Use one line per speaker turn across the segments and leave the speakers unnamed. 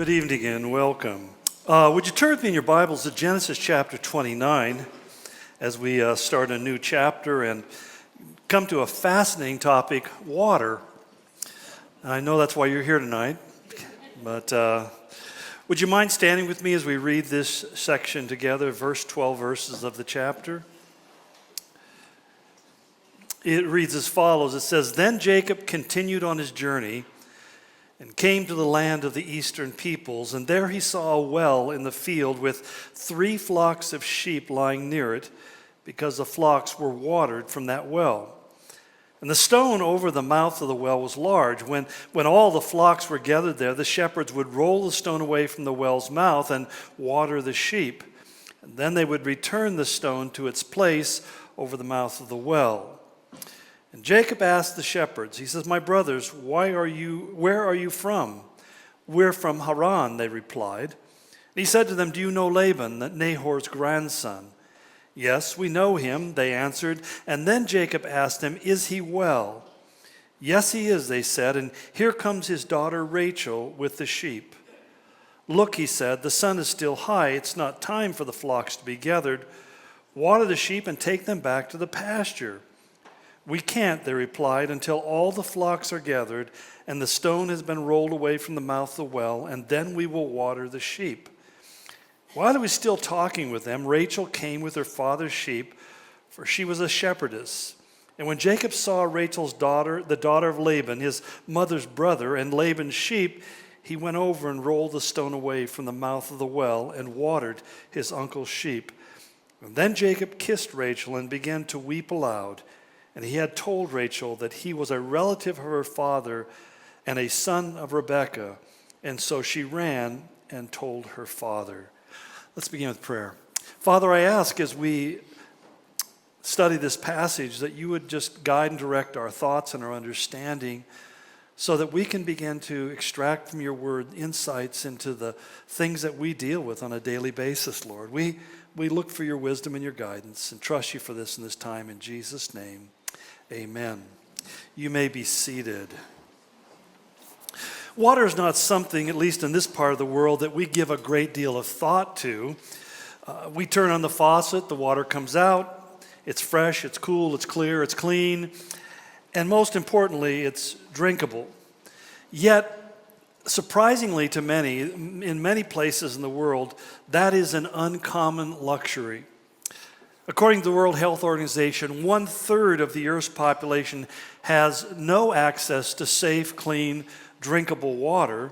Good evening and welcome. Would you turn with me in your Bibles to Genesis chapter 29 as we start a new chapter and come to a fascinating topic, water. I know that's why you're here tonight, but would you mind standing with me as we read this section together, 12 verses of the chapter? It reads as follows. It says, "Then Jacob continued on his journey and came to the land of the eastern peoples, and there he saw a well in the field with 3 flocks of sheep lying near it, because the flocks were watered from that well. And the stone over the mouth of the well was large. When all the flocks were gathered there, the shepherds would roll the stone away from the well's mouth and water the sheep. And then they would return the stone to its place over the mouth of the well. And Jacob asked the shepherds, he says, 'My brothers, where are you from?' 'We're from Haran,' they replied. And he said to them, 'Do you know Laban, Nahor's grandson?' 'Yes, we know him,' they answered. And then Jacob asked them, 'Is he well?' 'Yes, he is,' they said, 'and here comes his daughter Rachel with the sheep.' 'Look,' he said, 'the sun is still high. It's not time for the flocks to be gathered. Water the sheep and take them back to the pasture.' 'We can't,' they replied, 'until all the flocks are gathered and the stone has been rolled away from the mouth of the well, and then we will water the sheep.' While he was still talking with them, Rachel came with her father's sheep, for she was a shepherdess. And when Jacob saw Rachel's daughter, the daughter of Laban, his mother's brother, and Laban's sheep, he went over and rolled the stone away from the mouth of the well and watered his uncle's sheep. And then Jacob kissed Rachel and began to weep aloud. And he had told Rachel that he was a relative of her father and a son of Rebekah. And so she ran and told her father." Let's begin with prayer. Father, I ask as we study this passage that you would just guide and direct our thoughts and our understanding so that we can begin to extract from your word insights into the things that we deal with on a daily basis, Lord. We look for your wisdom and your guidance and trust you for this in this time. In Jesus' name, amen. You may be seated. Water is not something, at least in this part of the world, that we give a great deal of thought to. We turn on the faucet, the water comes out. It's fresh, it's cool, it's clear, it's clean, and most importantly, it's drinkable. Yet, surprisingly to many, in many places in the world, that is an uncommon luxury. According to the World Health Organization, 1/3 of the Earth's population has no access to safe, clean, drinkable water.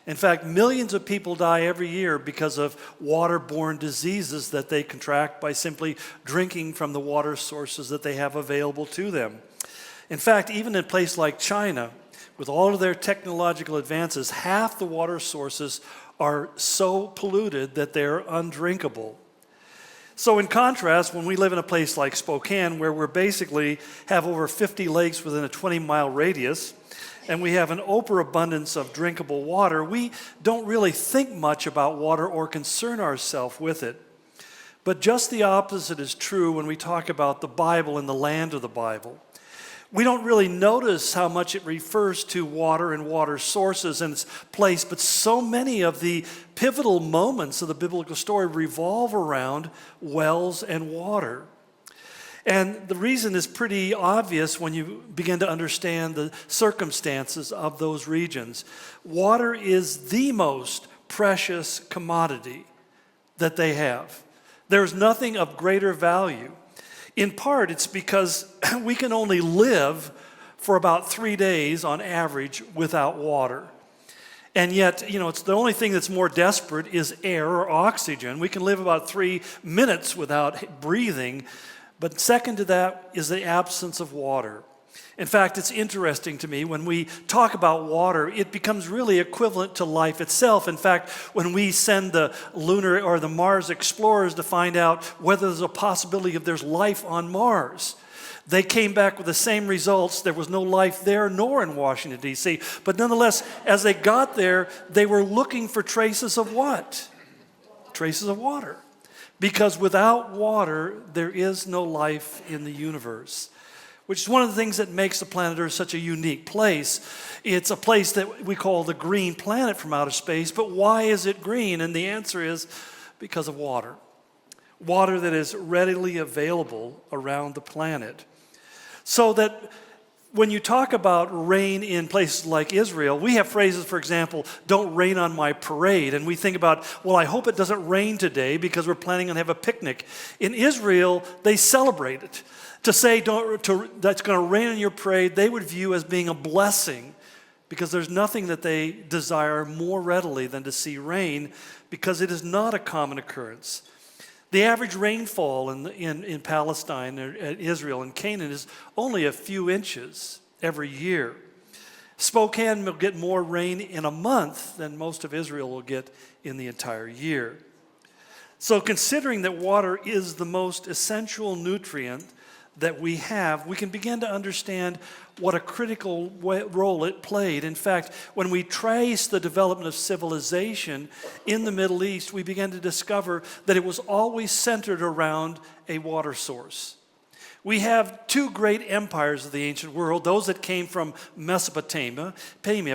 In fact, millions of people die every year because of waterborne diseases that they contract by simply drinking from the water sources that they have available to them. In fact, even in a place like China, with all of their technological advances, half the water sources are so polluted that they're undrinkable. So in contrast, when we live in a place like Spokane, where we basically have over 50 lakes within a 20-mile radius, and we have an overabundance of drinkable water, we don't really think much about water or concern ourselves with it. But just the opposite is true when we talk about the Bible and the land of the Bible. We don't really notice how much it refers to water and water sources and its place, but so many of the pivotal moments of the biblical story revolve around wells and water. And the reason is pretty obvious when you begin to understand the circumstances of those regions. Water is the most precious commodity that they have. There's nothing of greater value. In part, it's because we can only live for about 3 days on average without water. And yet, it's the only thing that's more desperate is air or oxygen. We can live about 3 minutes without breathing. But second to that is the absence of water. In fact, it's interesting to me when we talk about water, it becomes really equivalent to life itself. In fact, when we send the lunar or the Mars explorers to find out whether there's a possibility of there's life on Mars, they came back with the same results. There was no life there nor in Washington, D.C. But nonetheless, as they got there, they were looking for traces of what? Traces of water. Because without water, there is no life in the universe. which is one of the things that makes the planet Earth such a unique place. It's a place that we call the green planet from outer space, but why is it green? And the answer is because of water. Water that is readily available around the planet. So that when you talk about rain in places like Israel, we have phrases, for example, don't rain on my parade. And we think about, well, I hope it doesn't rain today because we're planning on have a picnic. In Israel, they celebrate it. To say that's going to rain on your parade, they would view as being a blessing because there's nothing that they desire more readily than to see rain because it is not a common occurrence. The average rainfall in Palestine, or Israel, and Canaan is only a few inches every year. Spokane will get more rain in a month than most of Israel will get in the entire year. So considering that water is the most essential nutrient that we have, we can begin to understand what a critical role it played. In fact, when we trace the development of civilization in the Middle East, we begin to discover that it was always centered around a water source. We have two great empires of the ancient world, those that came from Mesopotamia,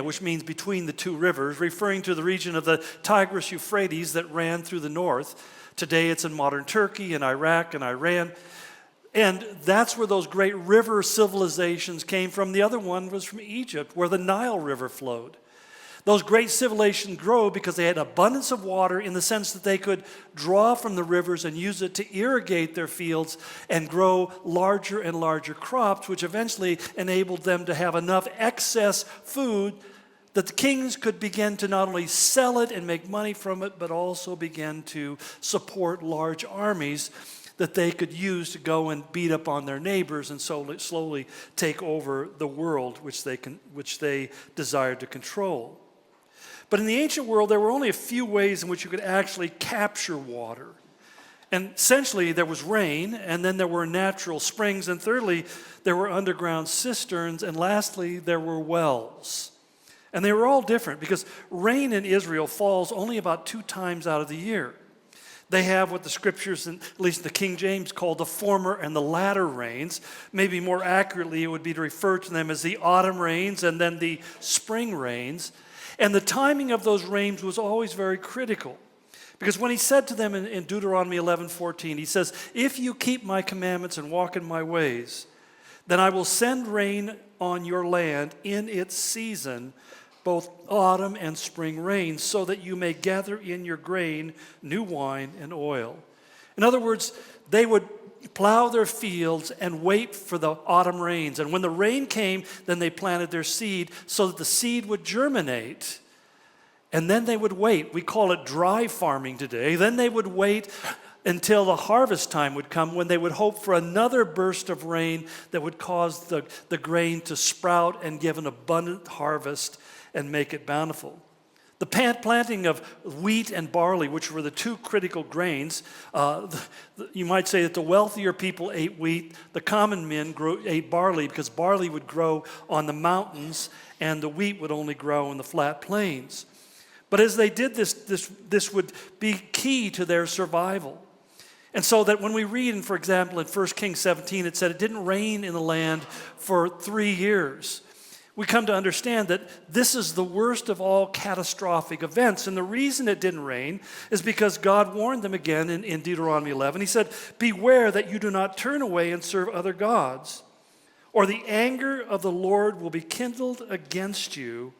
which means between the two rivers, referring to the region of the Tigris-Euphrates that ran through the north. Today it's in modern Turkey and Iraq and Iran. And that's where those great river civilizations came from. The other one was from Egypt, where the Nile River flowed. Those great civilizations grow because they had abundance of water in the sense that they could draw from the rivers and use it to irrigate their fields and grow larger and larger crops, which eventually enabled them to have enough excess food that the kings could begin to not only sell it and make money from it, but also begin to support large armies that they could use to go and beat up on their neighbors and so slowly take over the world which they desired to control. But in the ancient world, there were only a few ways in which you could actually capture water. And essentially, there was rain, and then there were natural springs, and thirdly, there were underground cisterns, and lastly, there were wells. And they were all different because rain in Israel falls only about 2 times out of the year. They have what the scriptures, at least the King James, call the former and the latter rains. Maybe more accurately, it would be to refer to them as the autumn rains and then the spring rains. And the timing of those rains was always very critical. Because when he said to them in Deuteronomy 11:14, he says, if you keep my commandments and walk in my ways, then I will send rain on your land in its season, both autumn and spring rains, so that you may gather in your grain, new wine, and oil. In other words, they would plow their fields and wait for the autumn rains. And when the rain came, then they planted their seed so that the seed would germinate. And then they would wait. We call it dry farming today. Then they would wait until the harvest time would come when they would hope for another burst of rain that would cause the grain to sprout and give an abundant harvest and make it bountiful. The planting of wheat and barley, which were the 2 critical grains, you might say that the wealthier people ate wheat, the common men ate barley because barley would grow on the mountains and the wheat would only grow in the flat plains. But as they did this would be key to their survival. And so that when we read, for example, in 1 Kings 17, it said it didn't rain in the land for 3 years. We come to understand that this is the worst of all catastrophic events. And the reason it didn't rain is because God warned them again in Deuteronomy 11. He said, beware that you do not turn away and serve other gods, or the anger of the Lord will be kindled against you,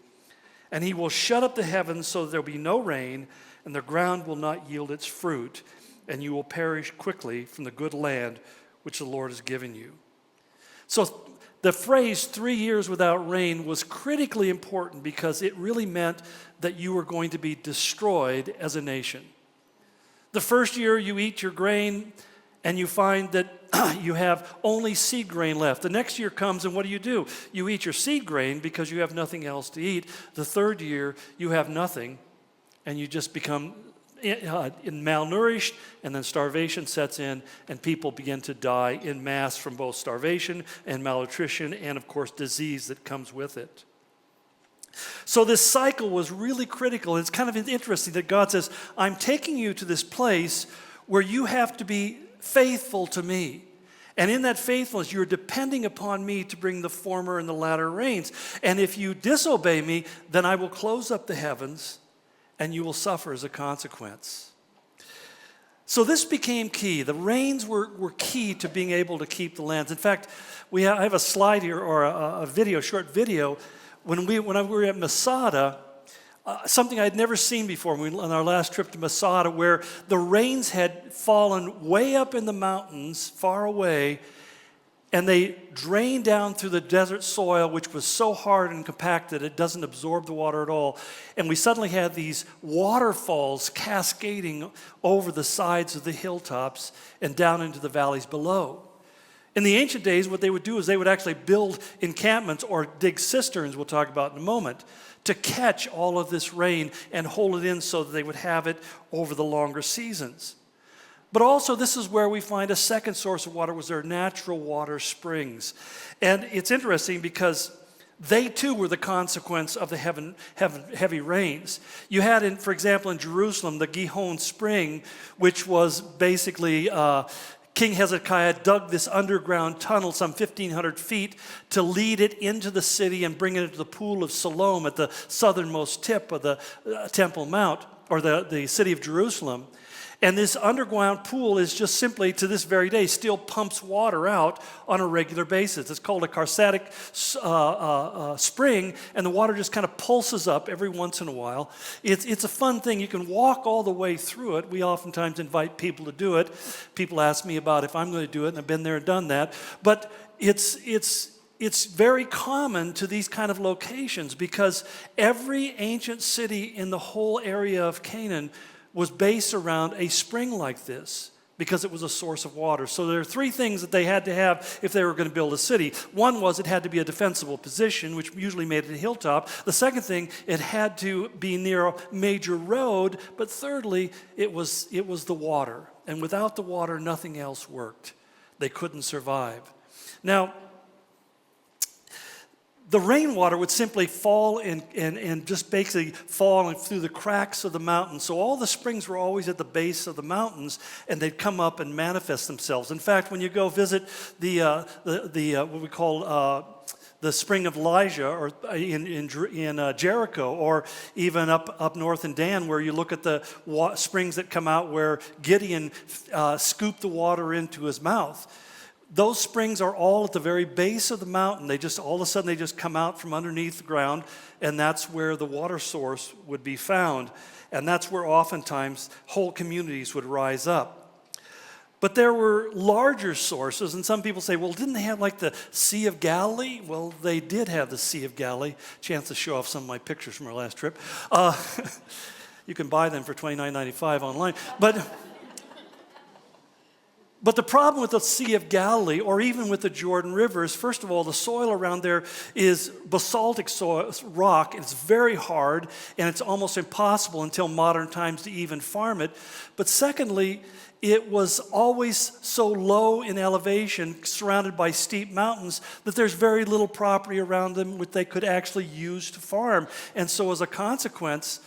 and he will shut up the heavens so that there will be no rain, and the ground will not yield its fruit, and you will perish quickly from the good land which the Lord has given you. So the phrase 3 years without rain was critically important because it really meant that you were going to be destroyed as a nation. The first year you eat your grain and you find that you have only seed grain left. The next year comes and what do? You eat your seed grain because you have nothing else to eat. The third year you have nothing and you just become malnourished, and then starvation sets in, and people begin to die in mass from both starvation and malnutrition, and of course disease that comes with it. So this cycle was really critical. It's kind of interesting that God says, I'm taking you to this place where you have to be faithful to me. And in that faithfulness, you're depending upon me to bring the former and the latter rains. And if you disobey me, then I will close up the heavens, and you will suffer as a consequence. So this became key. The rains were key to being able to keep the lands. In fact, I have a slide here, or a short video. When we were at Masada, something I'd never seen before on our last trip to Masada, where the rains had fallen way up in the mountains, far away, and they drained down through the desert soil, which was so hard and compacted it doesn't absorb the water at all. And we suddenly had these waterfalls cascading over the sides of the hilltops and down into the valleys below. In the ancient days, what they would do is they would actually build encampments or dig cisterns, we'll talk about in a moment, to catch all of this rain and hold it in so that they would have it over the longer seasons. But also, this is where we find a second source of water, was their natural water springs. And it's interesting because they too were the consequence of the heavy rains. You had, for example, in Jerusalem, the Gihon Spring, which was basically King Hezekiah dug this underground tunnel some 1,500 feet to lead it into the city and bring it into the pool of Siloam at the southernmost tip of the Temple Mount, or the city of Jerusalem. And this underground pool is just simply, to this very day, still pumps water out on a regular basis. It's called a karstatic spring, and the water just kind of pulses up every once in a while. It's a fun thing. You can walk all the way through it. We oftentimes invite people to do it. People ask me about if I'm going to do it, and I've been there and done that. But it's very common to these kind of locations, because every ancient city in the whole area of Canaan was based around a spring like this, because it was a source of water. So there are three things that they had to have if they were going to build a city. One was it had to be a defensible position, which usually made it a hilltop. The second thing, it had to be near a major road. But thirdly, it was the water. And without the water, nothing else worked. They couldn't survive. Now, the rainwater would simply fall and just basically fall through the cracks of the mountains. So all the springs were always at the base of the mountains, and they'd come up and manifest themselves. In fact, when you go visit the what we call the spring of Elijah, or in Jericho, or even up north in Dan, where you look at the springs that come out where Gideon scooped the water into his mouth. Those springs are all at the very base of the mountain. They just, all of a sudden, they just come out from underneath the ground, and that's where the water source would be found. And that's where oftentimes whole communities would rise up. But there were larger sources, and some people say, well, didn't they have like the Sea of Galilee? Well, they did have the Sea of Galilee. Chance to show off some of my pictures from our last trip. You can buy them for $29.95 online. But the problem with the Sea of Galilee, or even with the Jordan River, is, first of all, the soil around there is basaltic soil, rock. It's very hard, and it's almost impossible until modern times to even farm it. But secondly, it was always so low in elevation, surrounded by steep mountains, that there's very little property around them which they could actually use to farm. And so as a consequence,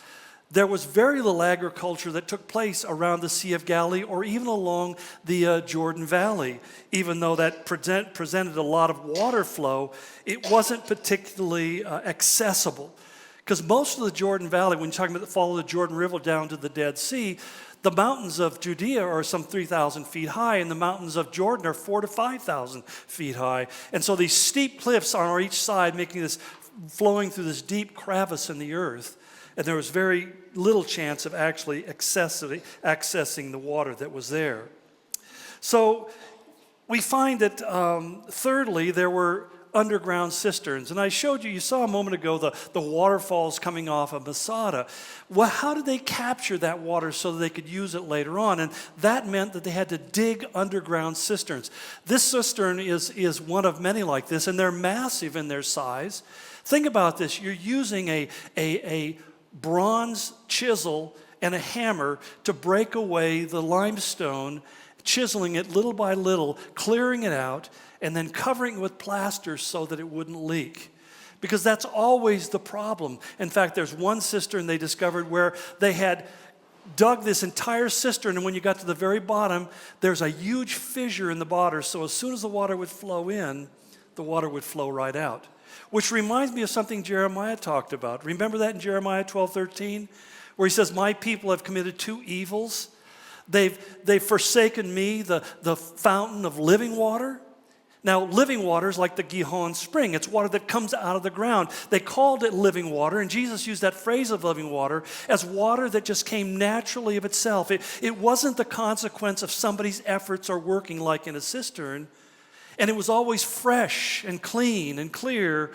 there was very little agriculture that took place around the Sea of Galilee, or even along the Jordan Valley. Even though that presented a lot of water flow, it wasn't particularly accessible. Because most of the Jordan Valley, when you're talking about follow the Jordan River down to the Dead Sea, the mountains of Judea are some 3,000 feet high, and the mountains of Jordan are 4,000 to 5,000 feet high. And so these steep cliffs on each side, making this, flowing through this deep crevice in the earth. And there was very little chance of actually accessing the water that was there. So we find that, thirdly, there were underground cisterns. And I showed you saw a moment ago the waterfalls coming off of Masada. Well, how did they capture that water so that they could use it later on? And that meant that they had to dig underground cisterns. This cistern is one of many like this, and they're massive in their size. Think about this. You're using a bronze chisel and a hammer to break away the limestone, chiseling it little by little, clearing it out, and then covering it with plaster so that it wouldn't leak. Because that's always the problem. In fact, there's one cistern they discovered where they had dug this entire cistern, and when you got to the very bottom, there's a huge fissure in the bottom, so as soon as the water would flow in, the water would flow right out. Which reminds me of something Jeremiah talked about. Remember that in Jeremiah 12:13, where he says, my people have committed two evils. They've forsaken me, the fountain of living water. Now, living water is like the Gihon spring. It's water that comes out of the ground. They called it living water, and Jesus used that phrase of living water as water that just came naturally of itself. It wasn't the consequence of somebody's efforts or working like in a cistern, and it was always fresh and clean and clear.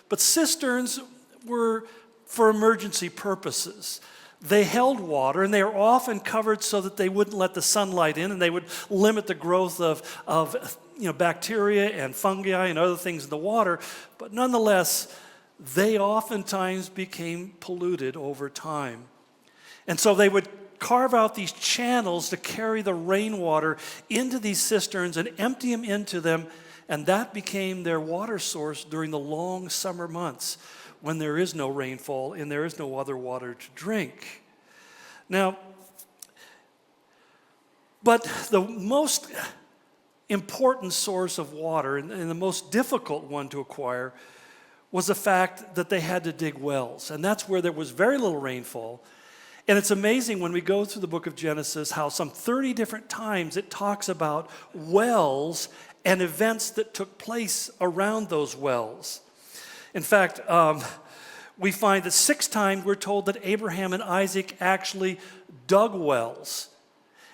But cisterns were for emergency purposes. They held water, and they were often covered so that they wouldn't let the sunlight in, and they would limit the growth of bacteria and fungi and other things in the water. But nonetheless, they oftentimes became polluted over time. And so they would carve out these channels to carry the rainwater into these cisterns and empty them into them, and that became their water source during the long summer months, when there is no rainfall and there is no other water to drink. Now, but the most important source of water, and the most difficult one to acquire, was the fact that they had to dig wells. And that's where there was very little rainfall. And it's amazing when we go through the book of Genesis how some 30 different times it talks about wells and events that took place around those wells. In fact, we find that 6 times we're told that Abraham and Isaac actually dug wells.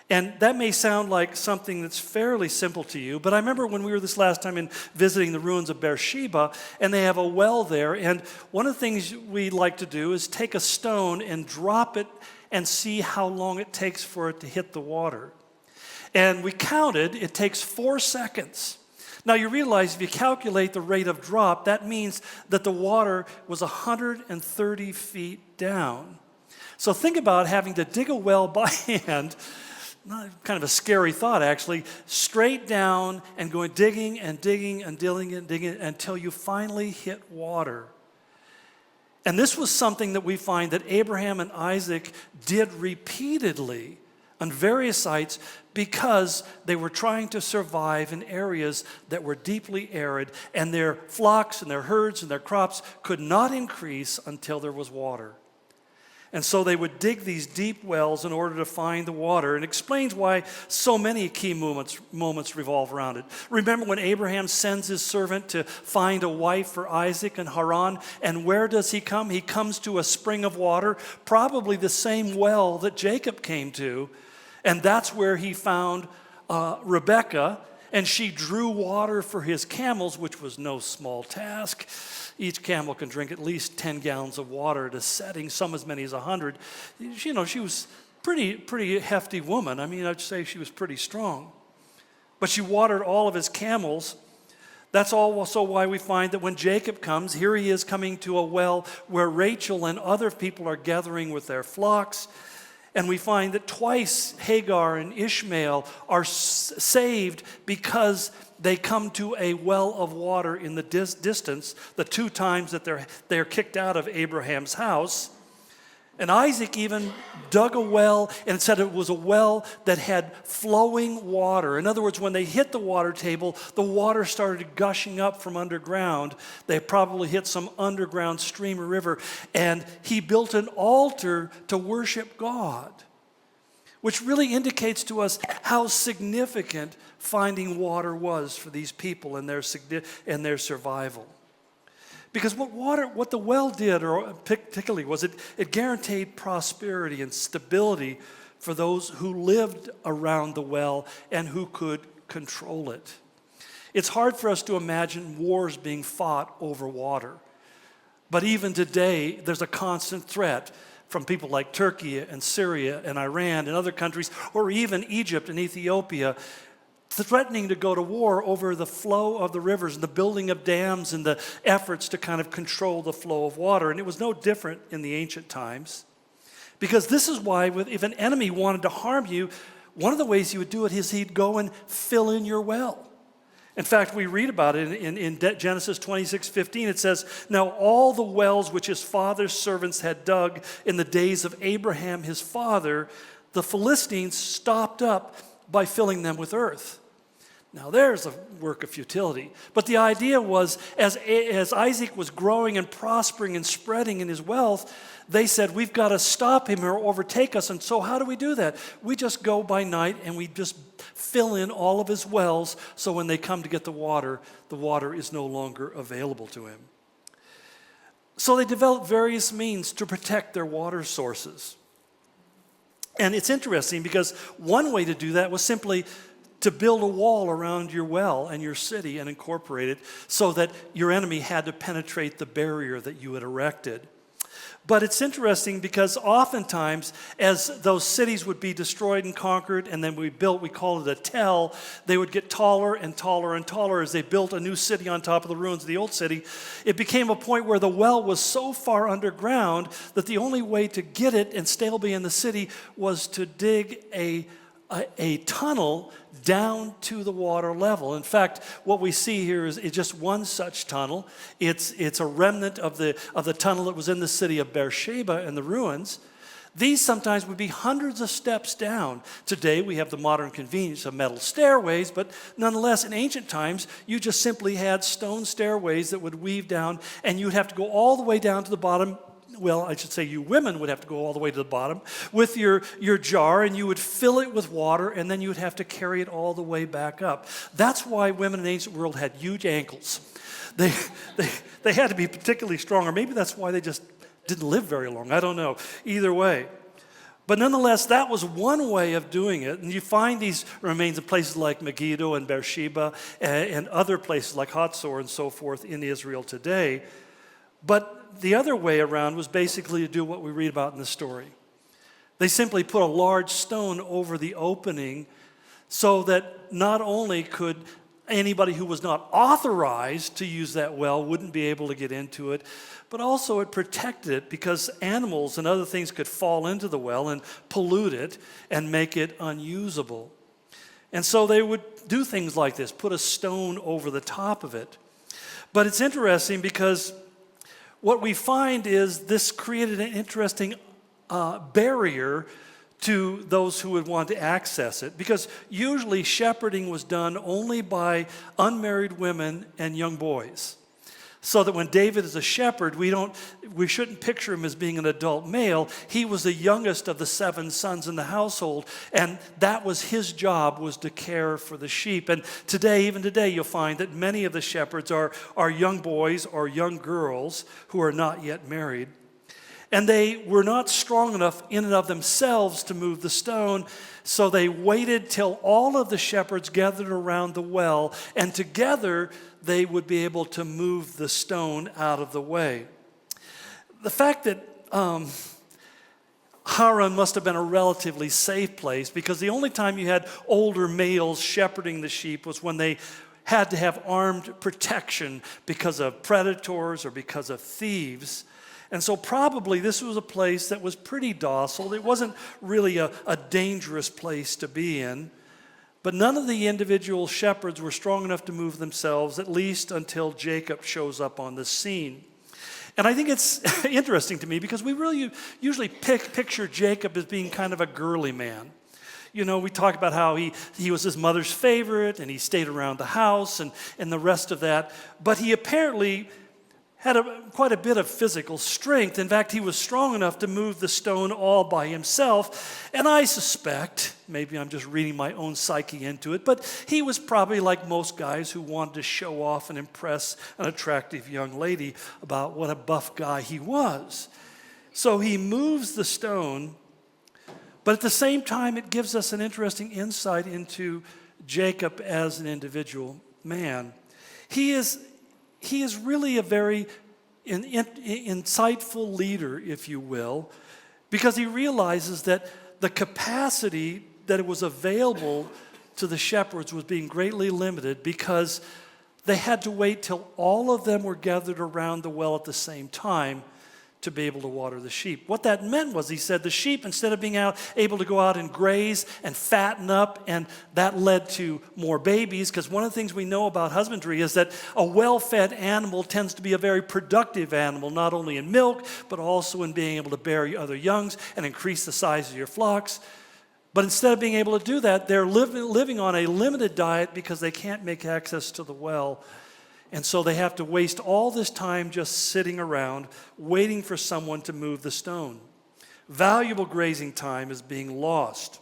And that may sound like something that's fairly simple to you, but I remember when we were this last time in visiting the ruins of Beersheba, and they have a well there, and one of the things we like to do is take a stone and drop it and see how long it takes for it to hit the water. And we counted, it takes 4 seconds. Now you realize if you calculate the rate of drop, that means that the water was 130 feet down. So think about having to dig a well by hand, kind of a scary thought actually, straight down and going digging and digging and digging and digging until you finally hit water. And this was something that we find that Abraham and Isaac did repeatedly on various sites because they were trying to survive in areas that were deeply arid, and their flocks and their herds and their crops could not increase until there was water. And so they would dig these deep wells in order to find the water, and explains why so many key moments revolve around it. Remember when Abraham sends his servant to find a wife for Isaac in Haran, and where does he come? He comes to a spring of water, probably the same well that Jacob came to, and that's where he found Rebekah, and she drew water for his camels, which was no small task. Each camel can drink at least 10 gallons of water at a setting, some as many as 100. She was pretty hefty woman. I mean, I'd say she was pretty strong. But she watered all of his camels. That's also why we find that when Jacob comes, here he is coming to a well where Rachel and other people are gathering with their flocks. And we find that twice Hagar and Ishmael are saved because they come to a well of water in the distance, the 2 times that they're kicked out of Abraham's house. And Isaac even dug a well and said it was a well that had flowing water. In other words, when they hit the water table, the water started gushing up from underground. They probably hit some underground stream or river. And he built an altar to worship God, which really indicates to us how significant finding water was for these people and their survival. Because what the well did, or particularly, was it guaranteed prosperity and stability for those who lived around the well and who could control it. It's hard for us to imagine wars being fought over water. But even today, there's a constant threat from people like Turkey and Syria and Iran and other countries, or even Egypt and Ethiopia, threatening to go to war over the flow of the rivers and the building of dams and the efforts to kind of control the flow of water. And it was no different in the ancient times. Because this is why if an enemy wanted to harm you, one of the ways he would do it is he'd go and fill in your well. In fact, we read about it in Genesis 26:15. It says, "Now all the wells which his father's servants had dug in the days of Abraham his father, the Philistines stopped up by filling them with earth." Now there's a work of futility. But the idea was, as Isaac was growing and prospering and spreading in his wealth, they said, we've got to stop him or overtake us. And so how do we do that? We just go by night and we just fill in all of his wells, so when they come to get the water is no longer available to him. So they developed various means to protect their water sources. And it's interesting because one way to do that was simply to build a wall around your well and your city and incorporate it so that your enemy had to penetrate the barrier that you had erected. But it's interesting because oftentimes, as those cities would be destroyed and conquered and then we call it a tell, they would get taller and taller and taller as they built a new city on top of the ruins of the old city. It became a point where the well was so far underground that the only way to get it and still be in the city was to dig a tunnel down to the water level. In fact, what we see here is just one such tunnel. It's a remnant of the tunnel that was in the city of Beersheba and the ruins. These sometimes would be hundreds of steps down. Today we have the modern convenience of metal stairways, but nonetheless in ancient times you just simply had stone stairways that would weave down, and you'd have to go all the way down to the bottom. Well, I should say you women would have to go all the way to the bottom with your jar, and you would fill it with water, and then you would have to carry it all the way back up. That's why women in the ancient world had huge ankles. They had to be particularly strong, or maybe that's why they just didn't live very long. I don't know. Either way. But nonetheless, that was one way of doing it. And you find these remains in places like Megiddo and Beersheba and other places like Hatzor and so forth in Israel today. But the other way around was basically to do what we read about in the story. They simply put a large stone over the opening so that not only could anybody who was not authorized to use that well wouldn't be able to get into it, but also it protected it because animals and other things could fall into the well and pollute it and make it unusable. And so they would do things like this, put a stone over the top of it. But it's interesting because what we find is this created an interesting barrier to those who would want to access it, because usually shepherding was done only by unmarried women and young boys. So that when David is a shepherd, we shouldn't picture him as being an adult male. He was the youngest of the 7 sons in the household, and that was his job, was to care for the sheep. And even today, you'll find that many of the shepherds are young boys or young girls who are not yet married. And they were not strong enough in and of themselves to move the stone, so they waited till all of the shepherds gathered around the well, and together they would be able to move the stone out of the way. The fact that Haran must have been a relatively safe place, because the only time you had older males shepherding the sheep was when they had to have armed protection because of predators or because of thieves. And so probably this was a place that was pretty docile. It wasn't really a dangerous place to be in. But none of the individual shepherds were strong enough to move themselves, at least until Jacob shows up on the scene. And I think it's interesting to me because we really usually picture Jacob as being kind of a girly man. You know, we talk about how he was his mother's favorite and he stayed around the house and the rest of that. But he apparently had quite a bit of physical strength. In fact, he was strong enough to move the stone all by himself. And I suspect, maybe I'm just reading my own psyche into it, but he was probably like most guys who wanted to show off and impress an attractive young lady about what a buff guy he was. So he moves the stone, but at the same time, it gives us an interesting insight into Jacob as an individual man. He is really a very insightful leader, if you will, because he realizes that the capacity that it was available to the shepherds was being greatly limited because they had to wait till all of them were gathered around the well at the same time to be able to water the sheep. What that meant was, he said, the sheep, instead of being able to go out and graze and fatten up, and that led to more babies, because one of the things we know about husbandry is that a well-fed animal tends to be a very productive animal, not only in milk, but also in being able to bear other youngs and increase the size of your flocks. But instead of being able to do that, they're living on a limited diet because they can't make access to the well. And so they have to waste all this time just sitting around, waiting for someone to move the stone. Valuable grazing time is being lost.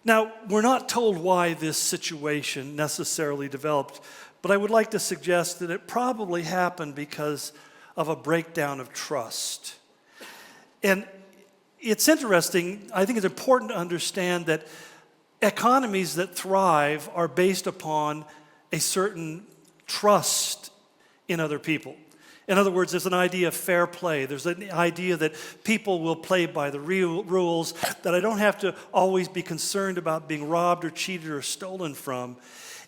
Now, we're not told why this situation necessarily developed, but I would like to suggest that it probably happened because of a breakdown of trust. And it's interesting, I think it's important to understand that economies that thrive are based upon a certain trust in other people. In other words, there's an idea of fair play. There's an idea that people will play by the rules, that I don't have to always be concerned about being robbed or cheated or stolen from.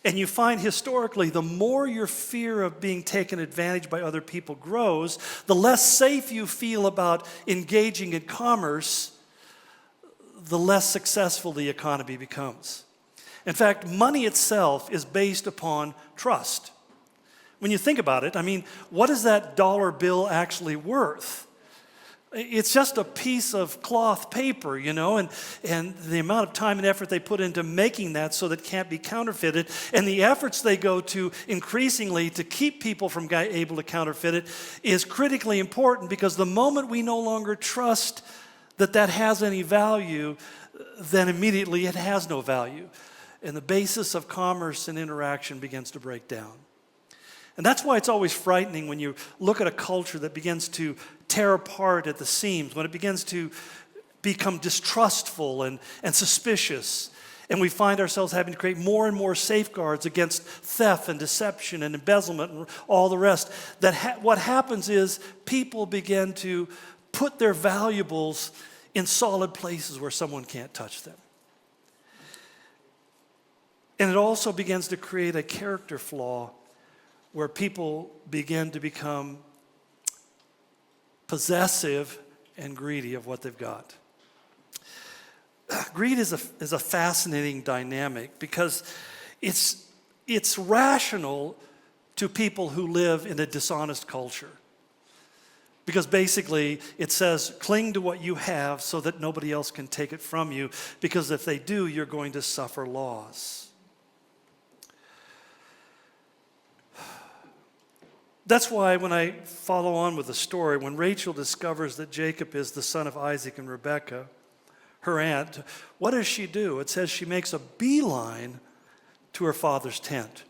And you find historically, the more your fear of being taken advantage by other people grows, the less safe you feel about engaging in commerce, the less successful the economy becomes. In fact, money itself is based upon trust. When you think about it, I mean, what is that dollar bill actually worth? It's just a piece of cloth paper, and the amount of time and effort they put into making that so that it can't be counterfeited, and the efforts they go to increasingly to keep people from able to counterfeit it is critically important, because the moment we no longer trust that has any value, then immediately it has no value. And the basis of commerce and interaction begins to break down. And that's why it's always frightening when you look at a culture that begins to tear apart at the seams, when it begins to become distrustful and suspicious. And we find ourselves having to create more and more safeguards against theft and deception and embezzlement and all the rest. What happens is people begin to put their valuables in solid places where someone can't touch them. And it also begins to create a character flaw where people begin to become possessive and greedy of what they've got. Greed is a fascinating dynamic, because it's rational to people who live in a dishonest culture. Because basically it says, cling to what you have so that nobody else can take it from you, because if they do, you're going to suffer loss. That's why when I follow on with the story, when Rachel discovers that Jacob is the son of Isaac and Rebekah, her aunt, what does she do? It says she makes a beeline to her father's tent.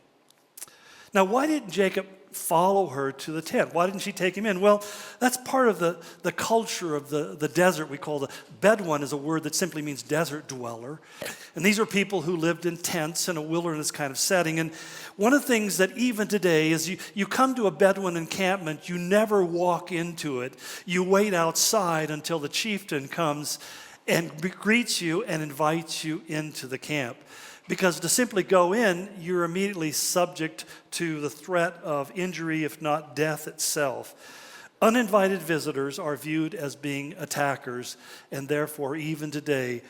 Now, why didn't Jacob follow her to the tent? Why didn't she take him in? Well, that's part of the culture of the desert. We call the Bedouin is a word that simply means desert dweller. And these are people who lived in tents in a wilderness kind of setting. And one of the things that even today is you come to a Bedouin encampment, you never walk into it. You wait outside until the chieftain comes and greets you and invites you into the camp. Because to simply go in, you're immediately subject to the threat of injury, if not death itself. Uninvited visitors are viewed as being attackers, and therefore, even today,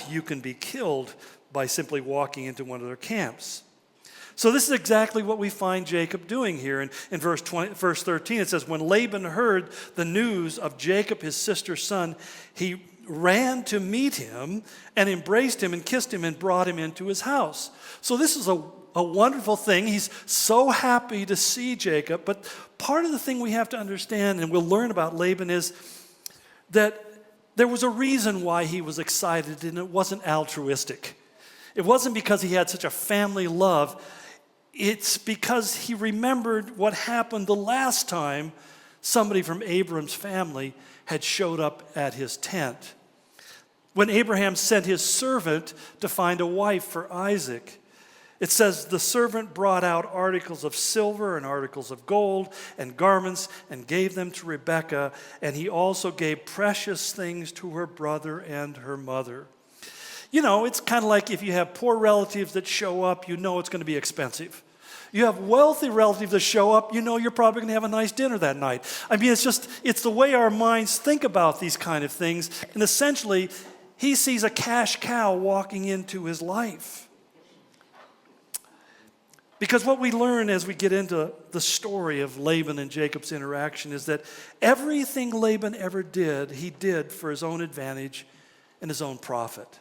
you can be killed by simply walking into one of their camps. So this is exactly what we find Jacob doing here. In verse 13, it says, when Laban heard the news of Jacob, his sister's son, he ran to meet him and embraced him and kissed him and brought him into his house. So this is a wonderful thing. He's so happy to see Jacob. But part of the thing we have to understand, and we'll learn about Laban, is that there was a reason why he was excited, and it wasn't altruistic. It wasn't because he had such a family love. It's because he remembered what happened the last time somebody from Abram's family had showed up at his tent. When Abraham sent his servant to find a wife for Isaac, it says the servant brought out articles of silver and articles of gold and garments and gave them to Rebekah, and he also gave precious things to her brother and her mother. You know, it's kind of like if you have poor relatives that show up, you know it's going to be expensive. You have wealthy relatives that show up, you know you're probably going to have a nice dinner that night. I mean, it's the way our minds think about these kind of things. And essentially, he sees a cash cow walking into his life. Because what we learn as we get into the story of Laban and Jacob's interaction is that everything Laban ever did, he did for his own advantage and his own profit.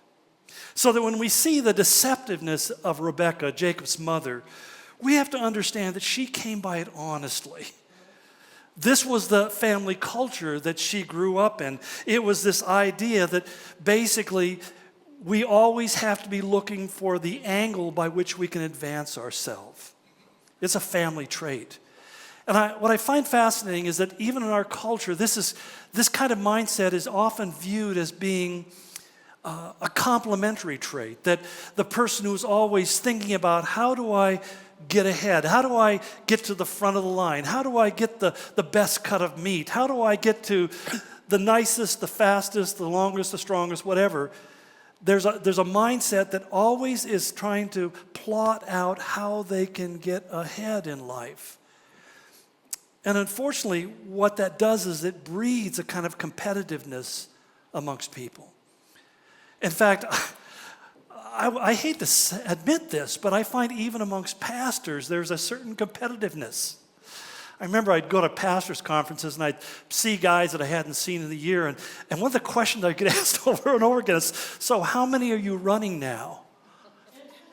So that when we see the deceptiveness of Rebekah, Jacob's mother, we have to understand that she came by it honestly. This was the family culture that she grew up in. It was this idea that basically we always have to be looking for the angle by which we can advance ourselves. It's a family trait. And what I find fascinating is that even in our culture, this kind of mindset is often viewed as being a complementary trait, that the person who's always thinking about how do I get ahead, how do I get to the front of the line, how do I get the best cut of meat, how do I get to the nicest, the fastest, the longest, the strongest, whatever. There's a mindset that always is trying to plot out how they can get ahead in life. And unfortunately, what that does is it breeds a kind of competitiveness amongst people. In fact, I hate to admit this, but I find even amongst pastors, there's a certain competitiveness. I remember I'd go to pastors' conferences and I'd see guys that I hadn't seen in a year. And one of the questions I get asked over and over again is, so how many are you running now?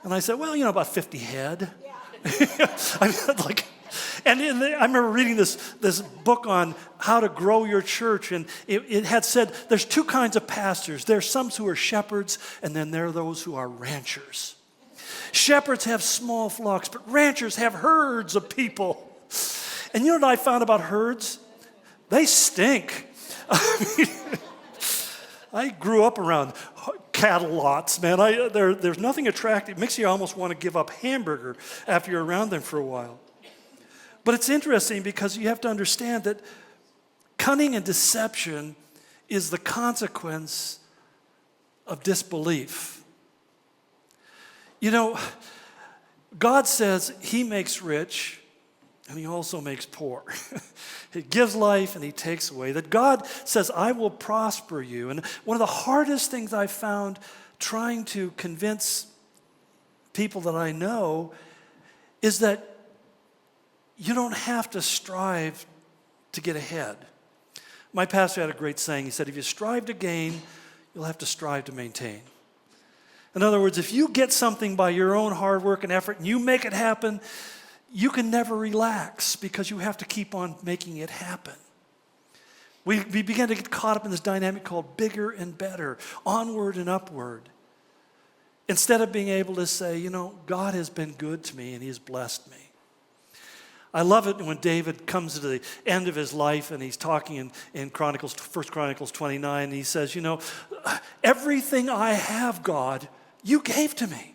And I said, well, about 50 head. Yeah. I remember reading this book on how to grow your church, and it had said there's two kinds of pastors. There's some who are shepherds, and then there are those who are ranchers. Shepherds have small flocks, but ranchers have herds of people. And you know what I found about herds? They stink. I grew up around cattle lots, man. There's nothing attractive. It makes you almost want to give up hamburger after you're around them for a while. But it's interesting because you have to understand that cunning and deception is the consequence of disbelief. God says he makes rich and he also makes poor. He gives life and he takes away. That God says, I will prosper you. And one of the hardest things I found trying to convince people that I know is that you don't have to strive to get ahead. My pastor had a great saying. He said, if you strive to gain, you'll have to strive to maintain. In other words, if you get something by your own hard work and effort and you make it happen, you can never relax because you have to keep on making it happen. We begin to get caught up in this dynamic called bigger and better, onward and upward. Instead of being able to say, God has been good to me and he has blessed me. I love it when David comes to the end of his life and he's talking in 1 Chronicles 29, and he says, everything I have, God, you gave to me.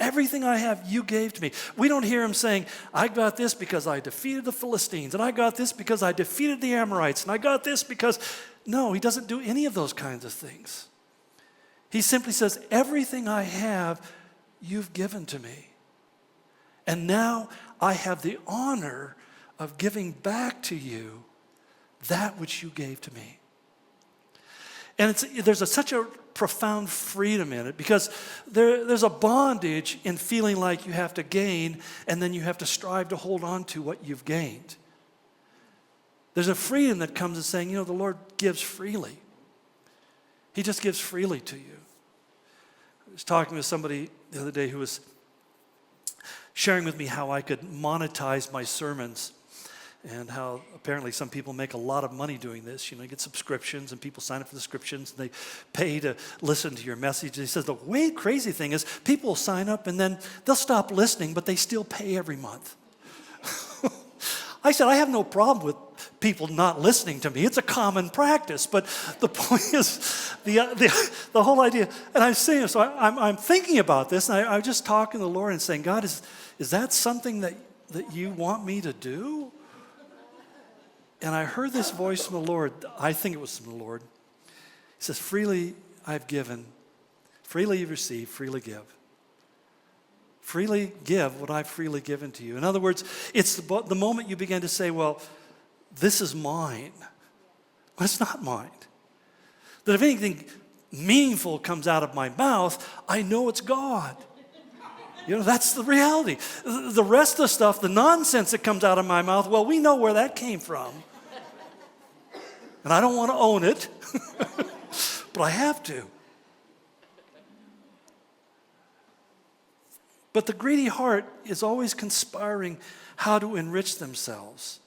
Everything I have, you gave to me. We don't hear him saying, I got this because I defeated the Philistines, and I got this because I defeated the Amorites, and I got this because... No, he doesn't do any of those kinds of things. He simply says, everything I have, you've given to me. And now I have the honor of giving back to you that which you gave to me. And there's such a profound freedom in it because there's a bondage in feeling like you have to gain and then you have to strive to hold on to what you've gained. There's a freedom that comes in saying, the Lord gives freely. He just gives freely to you. I was talking with somebody the other day who was sharing with me how I could monetize my sermons and how apparently some people make a lot of money doing this. You get subscriptions and people sign up for the subscriptions and they pay to listen to your message. He says the way crazy thing is people will sign up and then they'll stop listening, but they still pay every month. I said, I have no problem with people not listening to me. It's a common practice. But the point is, the whole idea, and I'm saying, so I'm thinking about this, and I'm just talking to the Lord and saying, God, is that something that you want me to do? And I heard this voice from the Lord. I think it was from the Lord. He says, freely I've given, freely you've received, freely give. freely give what I've freely given to you. In other words, it's the moment you begin to say, well, this is mine. Well, it's not mine. That if anything meaningful comes out of my mouth, I know it's God. That's the reality. The rest of the stuff, the nonsense that comes out of my mouth, well, we know where that came from. And I don't want to own it, but I have to. But the greedy heart is always conspiring how to enrich themselves.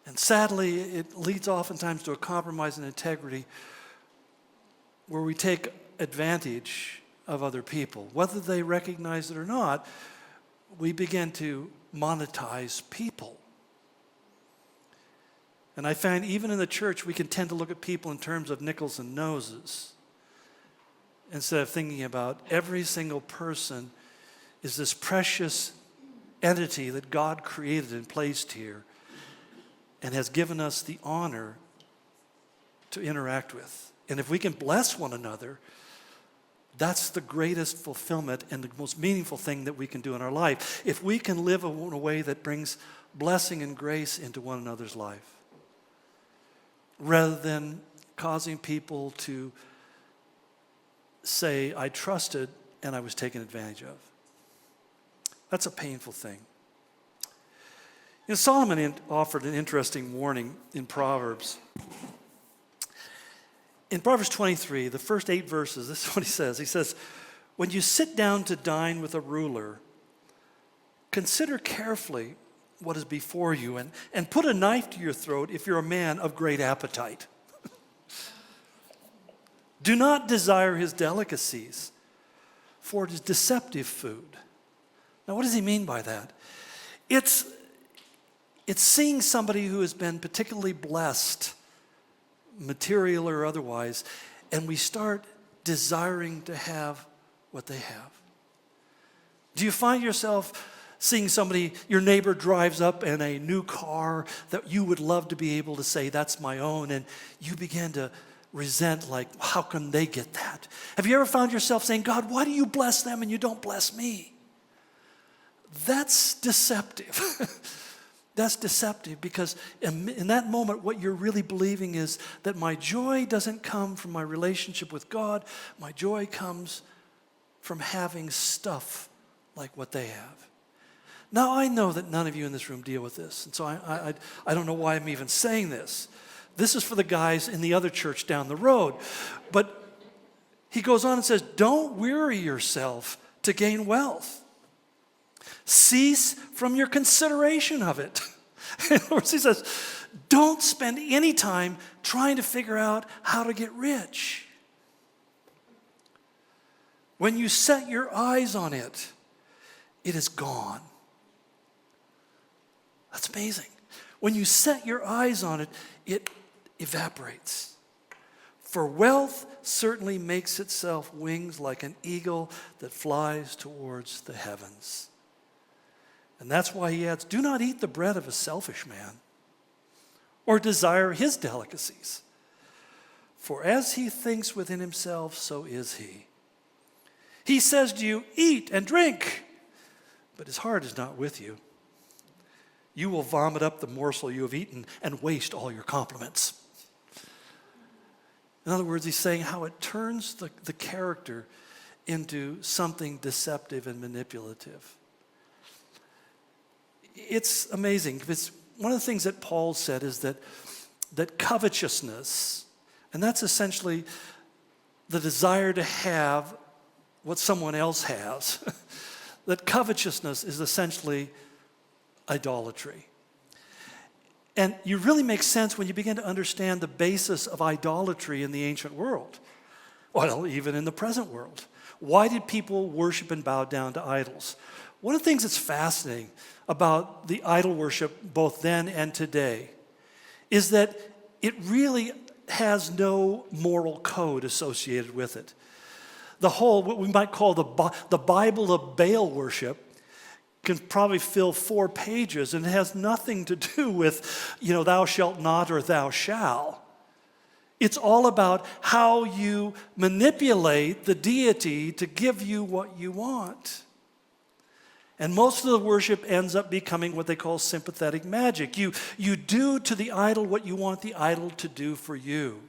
And sadly, it leads oftentimes to a compromise in integrity where we take advantage of other people. Whether they recognize it or not, we begin to monetize people. And I find even in the church, we can tend to look at people in terms of nickels and noses instead of thinking about every single person is this precious entity that God created and placed here and has given us the honor to interact with. And if we can bless one another, that's the greatest fulfillment and the most meaningful thing that we can do in our life. If we can live in a way that brings blessing and grace into one another's life, rather than causing people to say, I trusted and I was taken advantage of. That's a painful thing. Solomon offered an interesting warning in Proverbs. In Proverbs 23, the first 8 verses, this is what he says. He says, when you sit down to dine with a ruler, consider carefully what is before you and put a knife to your throat if you're a man of great appetite. Do not desire his delicacies, for it is deceptive food. Now, what does he mean by that? It's seeing somebody who has been particularly blessed, material or otherwise, and we start desiring to have what they have. Do you find yourself seeing somebody, your neighbor drives up in a new car that you would love to be able to say, that's my own, and you begin to resent, like, how can they get that? Have you ever found yourself saying, God, why do you bless them and you don't bless me? That's deceptive. That's deceptive because in that moment, what you're really believing is that my joy doesn't come from my relationship with God. My joy comes from having stuff like what they have. Now, I know that none of you in this room deal with this, and so I don't know why I'm even saying this. This is for the guys in the other church down the road. But he goes on and says, don't weary yourself to gain wealth. Cease from your consideration of it. In other words, he says, don't spend any time trying to figure out how to get rich. When you set your eyes on it, it is gone. That's amazing. When you set your eyes on it, it evaporates. For wealth certainly makes itself wings like an eagle that flies towards the heavens. And that's why he adds, do not eat the bread of a selfish man or desire his delicacies. For as he thinks within himself, so is he. He says to you, eat and drink, but his heart is not with you. You will vomit up the morsel you have eaten and waste all your compliments. In other words, he's saying how it turns the character into something deceptive and manipulative. It's amazing. It's one of the things that Paul said is that covetousness, and that's essentially the desire to have what someone else has, that covetousness is essentially idolatry. And you really make sense when you begin to understand the basis of idolatry in the ancient world, well, even in the present world. Why did people worship and bow down to idols? One of the things that's fascinating about the idol worship both then and today is that it really has no moral code associated with it. The whole, what we might call the Bible of Baal worship, can probably fill 4 pages, and it has nothing to do with, thou shalt not or thou shalt. It's all about how you manipulate the deity to give you what you want. And most of the worship ends up becoming what they call sympathetic magic. You do to the idol what you want the idol to do for you.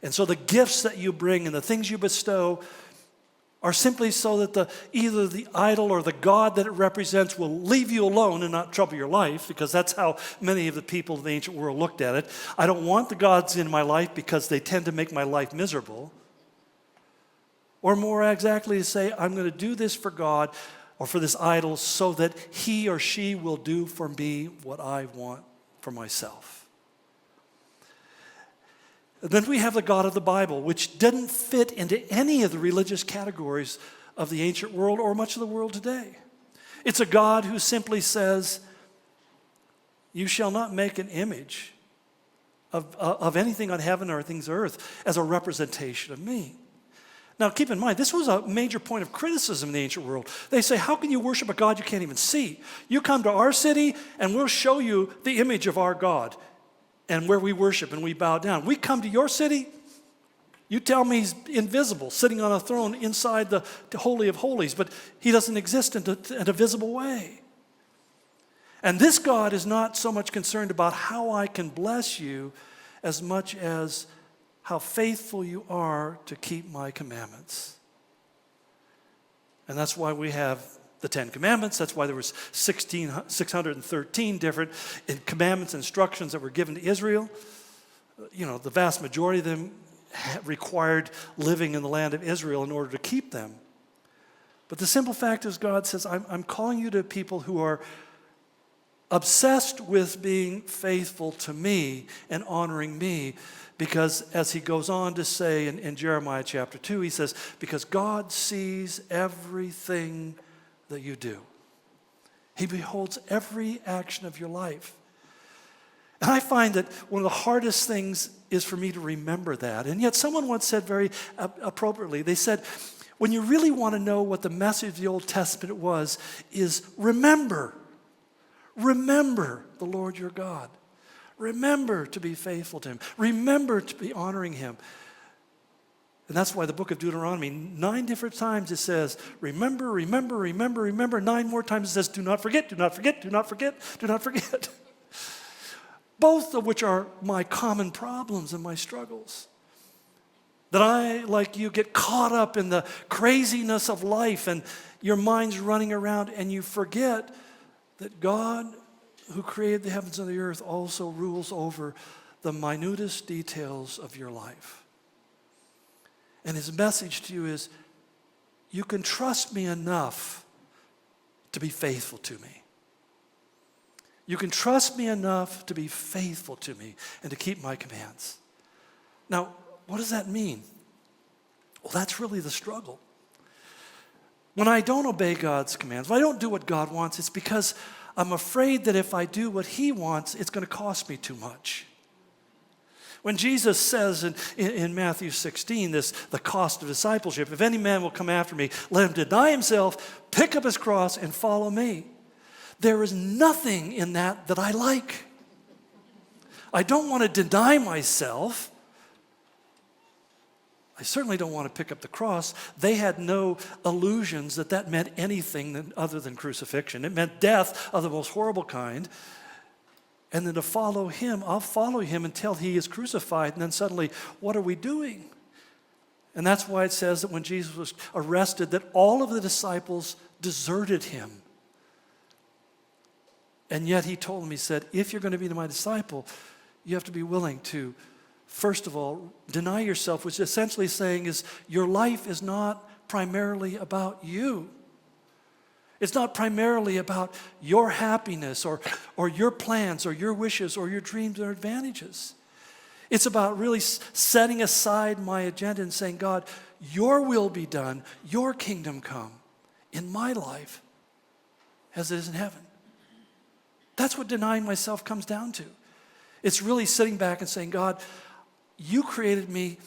And so the gifts that you bring and the things you bestow are simply so that either the idol or the God that it represents will leave you alone and not trouble your life, because that's how many of the people of the ancient world looked at it. I don't want the gods in my life because they tend to make my life miserable. Or more exactly to say, I'm going to do this for God or for this idol so that he or she will do for me what I want for myself. And then we have the God of the Bible, which didn't fit into any of the religious categories of the ancient world or much of the world today. It's a God who simply says, you shall not make an image of anything on heaven or things on earth as a representation of me. Now, keep in mind, this was a major point of criticism in the ancient world. They say, how can you worship a God you can't even see? You come to our city, and we'll show you the image of our God and where we worship and we bow down. We come to your city, you tell me he's invisible, sitting on a throne inside the Holy of Holies, but he doesn't exist in a visible way. And this God is not so much concerned about how I can bless you as much as how faithful you are to keep my commandments. And that's why we have the Ten Commandments. That's why there was 613 different commandments, instructions that were given to Israel. You know, the vast majority of them required living in the land of Israel in order to keep them. But the simple fact is, God says, I'm calling you to people who are obsessed with being faithful to me and honoring me, because as he goes on to say in Jeremiah chapter 2, he says, because God sees everything that you do. He beholds every action of your life. And I find that one of the hardest things is for me to remember that. And yet someone once said very appropriately, they said, when you really want to know what the message of the Old Testament was, is remember. Remember the Lord your God. Remember to be faithful to him. Remember to be honoring him. And that's why the book of Deuteronomy, 9 different times it says, remember, remember, remember, remember. 9 more times it says, do not forget, do not forget, do not forget, do not forget. Both of which are my common problems and my struggles. That I, like you, get caught up in the craziness of life and your mind's running around and you forget that God, who created the heavens and the earth, also rules over the minutest details of your life. And his message to you is, you can trust me enough to be faithful to me. You can trust me enough to be faithful to me and to keep my commands. Now, what does that mean? Well, that's really the struggle. When I don't obey God's commands, when I don't do what God wants, it's because I'm afraid that if I do what he wants, it's going to cost me too much. When Jesus says in Matthew 16, the cost of discipleship, if any man will come after me, let him deny himself, pick up his cross, and follow me. There is nothing in that I like. I don't want to deny myself. I certainly don't want to pick up the cross. They had no illusions that meant anything other than crucifixion. It meant death of the most horrible kind. And then to follow him, I'll follow him until he is crucified. And then suddenly, what are we doing? And that's why it says that when Jesus was arrested, that all of the disciples deserted him. And yet he told them, he said, if you're going to be my disciple, you have to be willing to, first of all, deny yourself, which essentially saying is your life is not primarily about you. It's not primarily about your happiness or your plans or your wishes or your dreams or advantages. It's about really setting aside my agenda and saying, God, your will be done, your kingdom come in my life as it is in heaven. That's what denying myself comes down to. It's really sitting back and saying, God, you created me,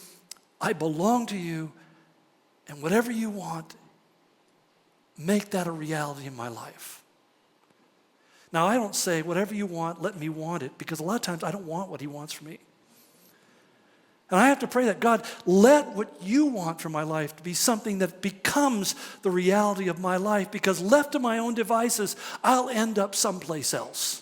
I belong to you, and whatever you want, make that a reality in my life. Now, I don't say, whatever you want, let me want it, because a lot of times I don't want what he wants for me. And I have to pray that, God, let what you want for my life to be something that becomes the reality of my life, because left to my own devices, I'll end up someplace else.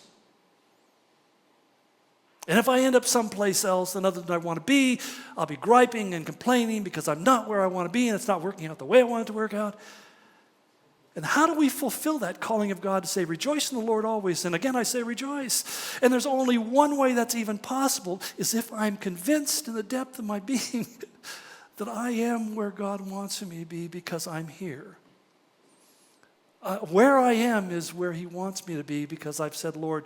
And if I end up someplace else than other than I want to be, I'll be griping and complaining because I'm not where I want to be and it's not working out the way I want it to work out. And how do we fulfill that calling of God to say, rejoice in the Lord always? And again, I say rejoice. And there's only one way that's even possible, is if I'm convinced in the depth of my being that I am where God wants me to be because I'm here. Where I am is where he wants me to be because I've said, Lord,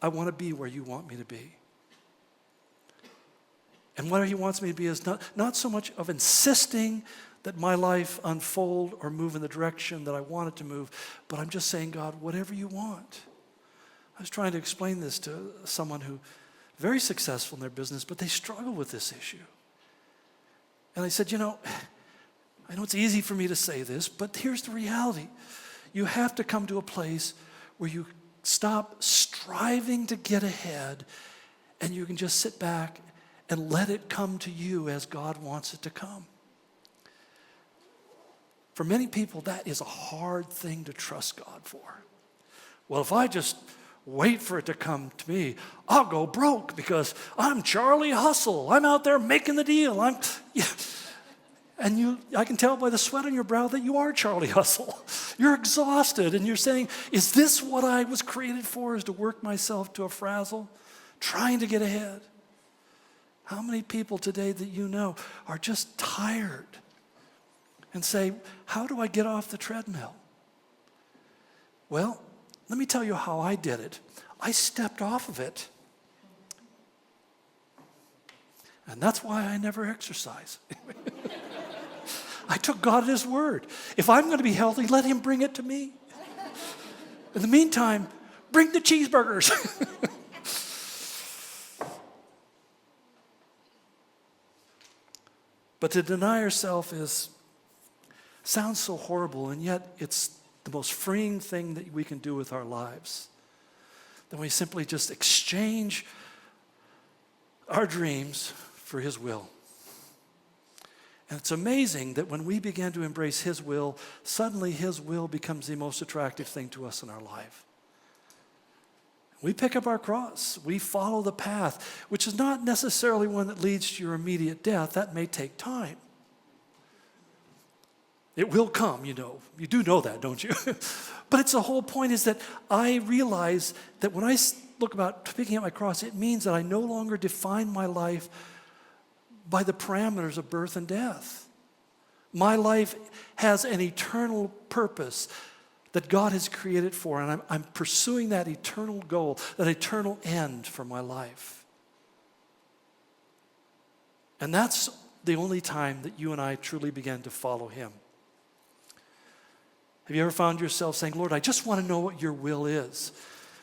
I want to be where you want me to be. And where he wants me to be is not so much of insisting that my life unfold or move in the direction that I want it to move, but I'm just saying, God, whatever you want. I was trying to explain this to someone who very successful in their business, but they struggle with this issue. And I said, I know it's easy for me to say this, but here's the reality. You have to come to a place where you stop striving to get ahead and you can just sit back and let it come to you as God wants it to come. For many people, that is a hard thing to trust God for. Well, if I just wait for it to come to me, I'll go broke because I'm Charlie Hustle. I'm out there making the deal. And I can tell by the sweat on your brow that you are Charlie Hustle. You're exhausted and you're saying, is this what I was created for, is to work myself to a frazzle, trying to get ahead? How many people today that you know are just tired and say, how do I get off the treadmill? Well, let me tell you how I did it. I stepped off of it. And that's why I never exercise. I took God at his word. If I'm going to be healthy, let him bring it to me. In the meantime, bring the cheeseburgers. But to deny ourselves sounds so horrible, and yet it's the most freeing thing that we can do with our lives. Then we simply just exchange our dreams for his will. And it's amazing that when we begin to embrace his will, suddenly his will becomes the most attractive thing to us in our life. We pick up our cross. We follow the path, which is not necessarily one that leads to your immediate death. That may take time. It will come, you know. You do know that, don't you? But it's the whole point is that I realize that when I look about picking up my cross, it means that I no longer define my life by the parameters of birth and death. My life has an eternal purpose that God has created for, and I'm pursuing that eternal goal, that eternal end for my life. And that's the only time that you and I truly begin to follow him. Have you ever found yourself saying, Lord, I just want to know what your will is?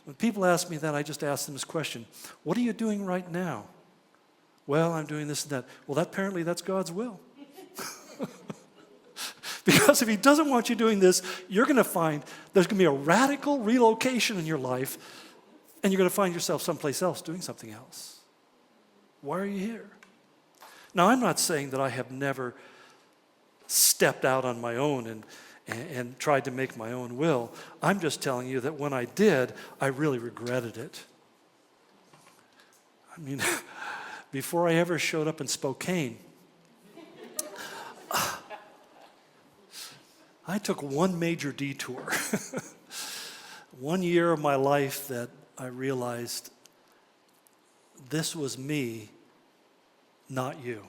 When people ask me that, I just ask them this question: what are you doing right now? Well, I'm doing this and that. Well, apparently that's God's will. Because if he doesn't want you doing this, you're going to find there's going to be a radical relocation in your life, and you're going to find yourself someplace else doing something else. Why are you here? Now, I'm not saying that I have never stepped out on my own and tried to make my own will. I'm just telling you that when I did, I really regretted it. I mean, before I ever showed up in Spokane, I took one major detour. 1 year of my life that I realized this was me, not you.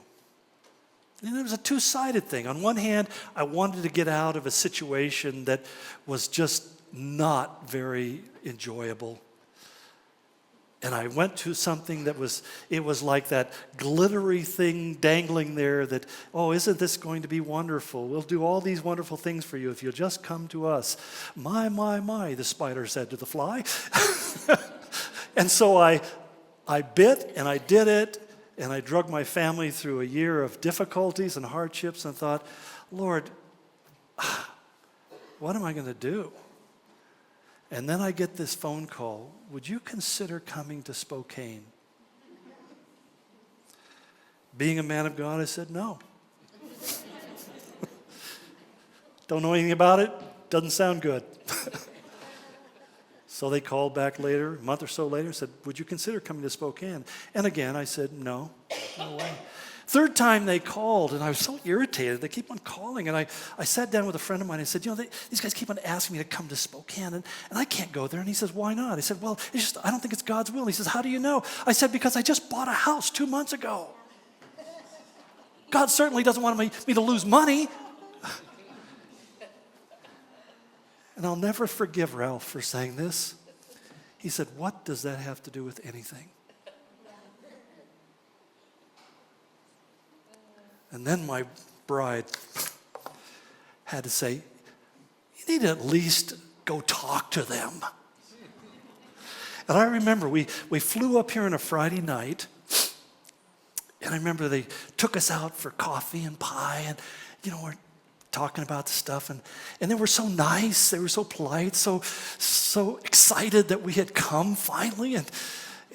And it was a two-sided thing. On one hand, I wanted to get out of a situation that was just not very enjoyable. And I went to something that was like that glittery thing dangling there that, oh, isn't this going to be wonderful? We'll do all these wonderful things for you if you'll just come to us. My, the spider said to the fly. And so I bit and I did it, and I drug my family through a year of difficulties and hardships and thought, Lord, what am I going to do? And then I get this phone call: would you consider coming to Spokane? Being a man of God, I said, no. Don't know anything about it. Doesn't sound good. So they called back later, a month or so later, and said, would you consider coming to Spokane? And again, I said, no way. Third time they called, and I was so irritated. They keep on calling, and I sat down with a friend of mine and said, these guys keep on asking me to come to Spokane, and I can't go there. And he says, why not? I said, well, I don't think it's God's will. And he says, how do you know? I said, because I just bought a house 2 months ago. God certainly doesn't want me to lose money. And I'll never forgive Ralph for saying this. He said, what does that have to do with anything? And then my bride had to say, you need to at least go talk to them. And I remember we flew up here on a Friday night, and I remember they took us out for coffee and pie, and we're talking about the stuff, and they were so nice, they were so polite, so excited that we had come finally, and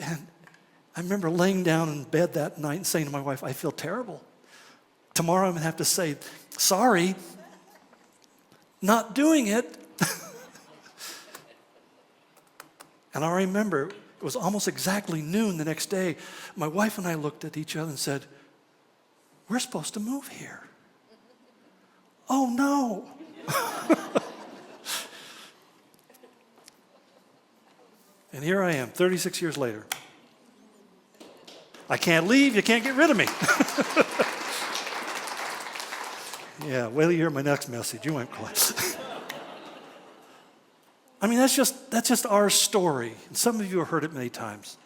I remember laying down in bed that night and saying to my wife, I feel terrible. Tomorrow I'm going to have to say, sorry, not doing it. And I remember it was almost exactly noon the next day. My wife and I looked at each other and said, we're supposed to move here. Oh, no. And here I am, 36 years later. I can't leave. You can't get rid of me. Yeah, wait till you hear my next message. You went quiet. I mean, that's just our story. And some of you have heard it many times.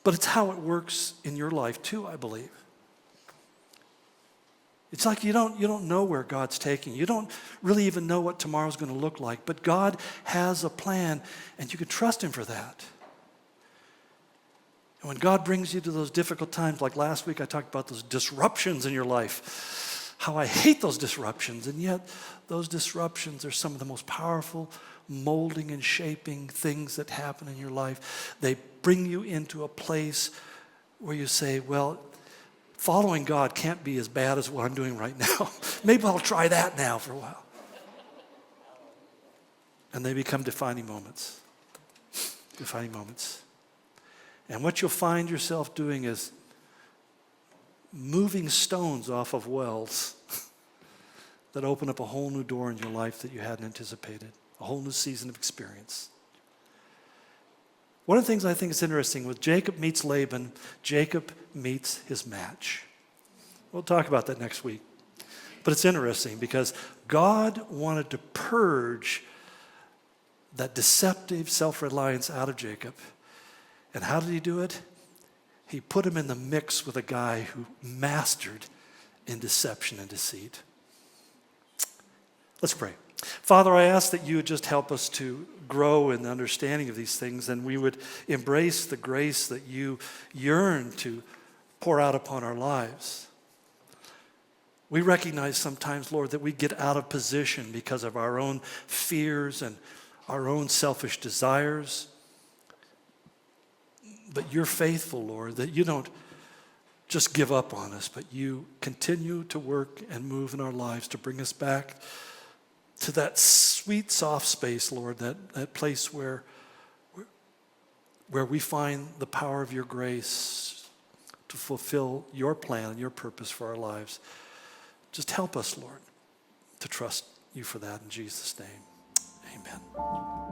But it's how it works in your life too, I believe. It's like you don't know where God's taking you. You don't really even know what tomorrow's going to look like. But God has a plan, and you can trust Him for that. And when God brings you to those difficult times, like last week I talked about those disruptions in your life, how I hate those disruptions, and yet those disruptions are some of the most powerful molding and shaping things that happen in your life. They bring you into a place where you say, well, following God can't be as bad as what I'm doing right now. Maybe I'll try that now for a while. And they become defining moments. Defining moments. And what you'll find yourself doing is moving stones off of wells that open up a whole new door in your life that you hadn't anticipated, a whole new season of experience. One of the things I think is interesting, with Jacob meets Laban, Jacob meets his match. We'll talk about that next week. But it's interesting because God wanted to purge that deceptive self-reliance out of Jacob. And how did He do it? He put him in the mix with a guy who mastered in deception and deceit. Let's pray. Father, I ask that you would just help us to grow in the understanding of these things, and we would embrace the grace that you yearn to pour out upon our lives. We recognize sometimes, Lord, that we get out of position because of our own fears and our own selfish desires. But you're faithful, Lord, that you don't just give up on us, but you continue to work and move in our lives to bring us back to that sweet, soft space, Lord, that place where we find the power of your grace to fulfill your plan and your purpose for our lives. Just help us, Lord, to trust you for that in Jesus' name. Amen.